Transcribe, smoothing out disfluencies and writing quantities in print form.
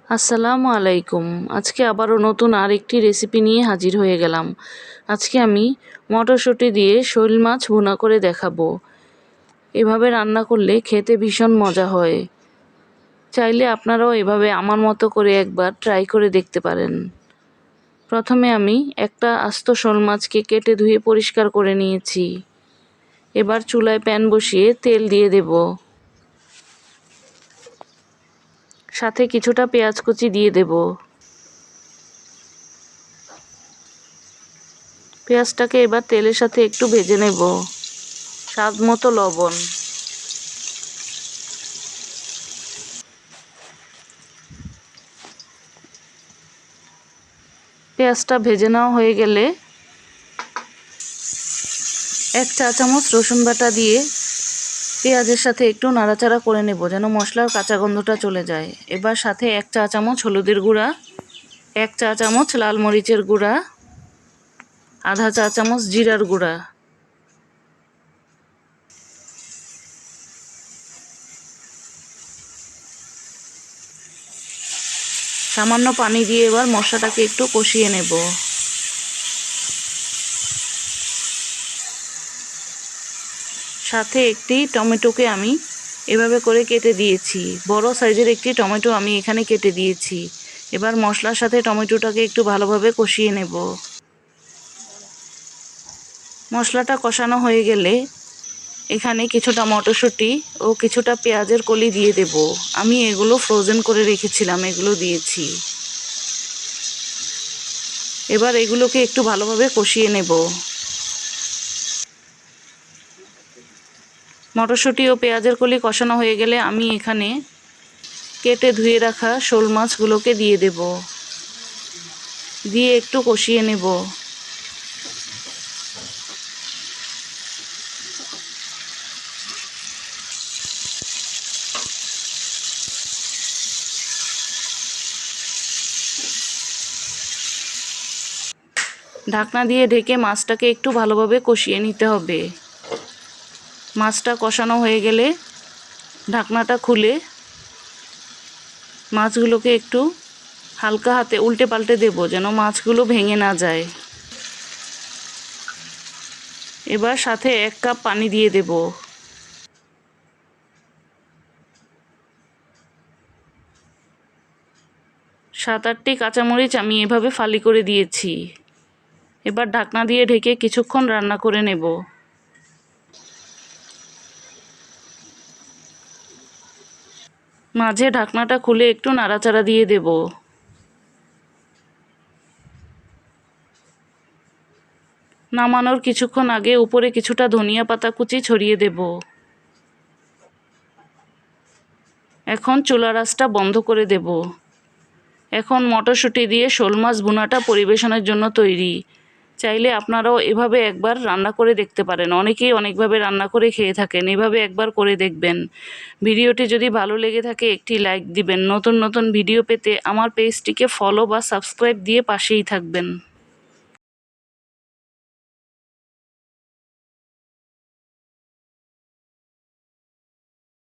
আসসালামু আলাইকুম। আজকে আবারও নতুন আরেকটি রেসিপি নিয়ে হাজির হয়ে গেলাম। আজকে আমি মটরশুঁটি দিয়ে শৈল মাছ ভুনা করে দেখাবো। এভাবে রান্না করলে খেতে ভীষণ মজা হয়। চাইলে আপনারাও এভাবে আমার মতো করে একবার ট্রাই করে দেখতে পারেন। প্রথমে আমি একটা আস্ত শোল মাছকে কেটে ধুয়ে পরিষ্কার করে নিয়েছি। এবার চুলায় প্যান বসিয়ে তেল দিয়ে দেব। সাথে কিছুটা পেঁয়াজ কুচি দিয়ে দেব। পেঁয়াজটাকে এবার তেলের সাথে একটু ভেজে নেব। স্বাদ মতো লবণ, পেঁয়াজটা ভেজে নেওয়া হয়ে গেলে 1 চা চামচ রসুন বাটা দিয়ে পেঁয়াজের সাথে একটু নাড়াচাড়া করে নেব যেন মশলার কাঁচা গন্ধটা চলে যায়। এবার সাথে 1 চা চামচ হলুদের গুঁড়া, 1 চা চামচ লাল মরিচের গুঁড়া, আধা চা চামচ জিরার গুঁড়া, সামান্য পানি দিয়ে এবার মশলাটাকে একটু কষিয়ে নেব। সাথে একটি টমেটোকে আমি এভাবে করে কেটে দিয়েছি। বড় সাইজের একটি টমেটো আমি এখানে কেটে দিয়েছি। এবার মশলার সাথে টমেটোটাকে একটু ভালোভাবে কষিয়ে নেব। মশলাটা কষানো হয়ে গেলে এখানে কিছুটা মটরশুঁটি ও কিছুটা পেঁয়াজের কলি দিয়ে দেব। আমি এগুলো ফ্রোজেন করে রেখেছিলাম, এগুলো দিয়েছি। এবার এগুলোকে একটু ভালোভাবে কষিয়ে নেব। মটরশুঁটি ও পেঁয়াজের কলি কষানো হয়ে গেলে আমি এখানে কেটে ধুয়ে রাখা শোল মাছগুলোকে দিয়ে দেব। দিয়ে একটু কষিয়ে নেব। ঢাকনা দিয়ে ঢেকে মাছটাকে একটু ভালোভাবে কষিয়ে নিতে হবে। মাছটা কষানো হয়ে গেলে ঢাকনাটা খুলে মাছগুলোকে একটু হালকা হাতে উল্টে পাল্টে দেব যেন মাছগুলো ভেঙে না যায়। এবার সাথে 1 কাপ পানি দিয়ে দেব। সাত আটটি কাঁচামরিচ আমি এভাবে ফালি করে দিয়েছি। এবার ঢাকনা দিয়ে ঢেকে কিছুক্ষণ রান্না করে নেব। মাঝে ঢাকনাটা খুলে একটু নাড়াচাড়া দিয়ে দেব। নামানোর কিছুক্ষণ আগে উপরে কিছুটা ধনিয়া পাতা কুচি ছড়িয়ে দেব। এখন চুলার আঁচটা বন্ধ করে দেব। এখন মটরশুঁটি দিয়ে শোল মাছ ভুনাটা পরিবেশনের জন্য তৈরি। চাইলে আপনারাও এভাবে একবার রান্না করে দেখতে পারেন। অনেকেই অনেকভাবে রান্না করে খেয়ে থাকেন, এভাবে একবার করে দেখবেন। ভিডিওটি যদি ভালো লেগে থাকে একটি লাইক দিবেন। নতুন নতুন ভিডিও পেতে আমার পেজটিকে ফলো বা সাবস্ক্রাইব দিয়ে পাশেই থাকবেন।